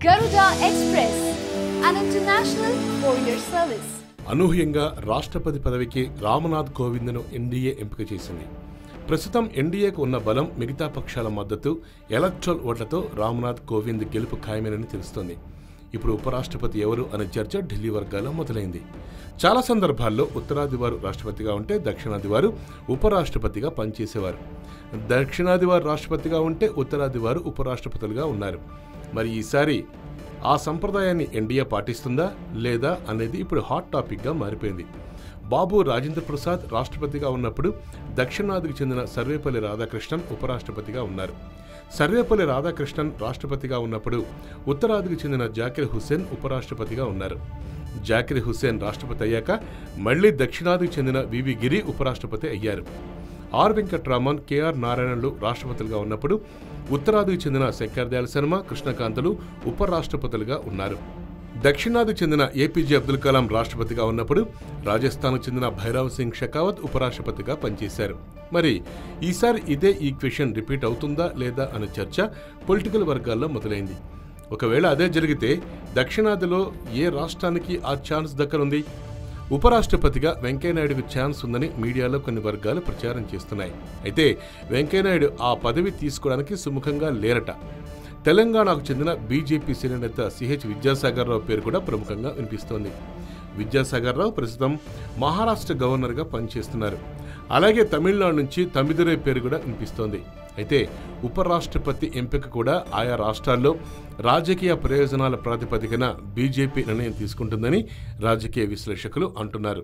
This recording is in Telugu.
Garuda Express, an international courier service. అనూహ్యంగా రాష్ట్రపతి పదవికి రామ్నాథ్ కోవింద్ను ఎన్డీఏ ఎంపిక చేసింది. ప్రస్తుతం ఎన్డీఏకు ఉన్న బలం, మిగతా పక్షాల మద్దతు, ఎలక్ట్రల్ ఓట్లతో రామ్నాథ్ కోవింద్ గెలుపు ఖాయమేనని తెలుస్తోంది. ఇప్పుడు ఉపరాష్ట్రపతి ఎవరు అనే చర్చ ఢిల్లీ వర్గాల్లో మొదలైంది. చాలా సందర్భాల్లో ఉత్తరాది వారు రాష్ట్రపతిగా ఉంటే దక్షిణాది వారు ఉపరాష్ట్రపతిగా పనిచేసేవారు. దక్షిణాది వారు రాష్ట్రపతిగా ఉంటే ఉత్తరాది వారు ఉపరాష్ట్రపతులుగా ఉన్నారు. మరి ఈసారి ఆ సంప్రదాయాన్ని ఎన్డీఏ పాటిస్తుందా లేదా అనేది ఇప్పుడు హాట్ టాపిక్గా మారిపోయింది. బాబు రాజేంద్ర ప్రసాద్ రాష్ట్రపతిగా ఉన్నప్పుడు దక్షిణాదికి చెందిన సర్వేపల్లి రాధాకృష్ణన్ ఉపరాష్ట్రపతిగా ఉన్నారు. సర్వేపల్లి రాధాకృష్ణన్ రాష్ట్రపతిగా ఉన్నప్పుడు ఉత్తరాదికి చెందిన జాకిర్ హుస్సేన్ ఉపరాష్ట్రపతిగా ఉన్నారు. జాకిర్ హుస్సేన్ రాష్ట్రపతి అయ్యాక మళ్లీ దక్షిణాదికి చెందిన వివి గిరి ఉపరాష్ట్రపతి అయ్యారు. ఆర్ వెంకట్రామన్, కేఆర్ నారాయణన్లు రాష్ట్రపతులుగా ఉన్నప్పుడు ఉత్తరాదికి చెందిన శంకర్ దయాళ్ శర్మ, కృష్ణకాంతలు ఉపరాష్ట్రపతులుగా ఉన్నారు. దక్షిణాదికి చెందిన ఏపీజే అబ్దుల్ కలాం రాష్ట్రపతిగా ఉన్నప్పుడు రాజస్థాన్కు చెందిన భైరవ్ సింగ్ షెకావత్ ఉపరాష్ట్రపతిగా పనిచేశారు. మరి ఈసారి ఇదే ఈక్వేషన్ రిపీట్ అవుతుందా లేదా అనే చర్చ పొలిటికల్ వర్గాల్లో మొదలైంది. ఒకవేళ అదే జరిగితే దక్షిణాదిలో ఏ రాష్ట్రానికి ఆ ఛాన్స్ దక్కనుంది? ఉపరాష్ట్రపతిగా వెంకయ్యనాయుడుకు ఛాన్స్ ఉందని మీడియాలో కొన్ని వర్గాలు ప్రచారం చేస్తున్నాయి. అయితే వెంకయ్యనాయుడు ఆ పదవి తీసుకోవడానికి సుముఖంగా లేరట. తెలంగాణకు చెందిన బీజేపీ సీనియర్ నేత సిహెచ్ విద్యాసాగర్ రావు పేరు కూడా ప్రముఖంగా వినిపిస్తోంది. విద్యాసాగర్ రావు ప్రస్తుతం మహారాష్ట్ర గవర్నర్గా పనిచేస్తున్నారు. అలాగే తమిళనాడు నుంచి తమ్మిదురై పేరు కూడా వినిపిస్తోంది. అయితే ఉపరాష్ట్రపతి ఎంపిక కూడా ఆయా రాష్ట్రాల్లో రాజకీయ ప్రయోజనాల ప్రాతిపదికన బీజేపీ నిర్ణయం తీసుకుంటుందని రాజకీయ విశ్లేషకులు అంటున్నారు.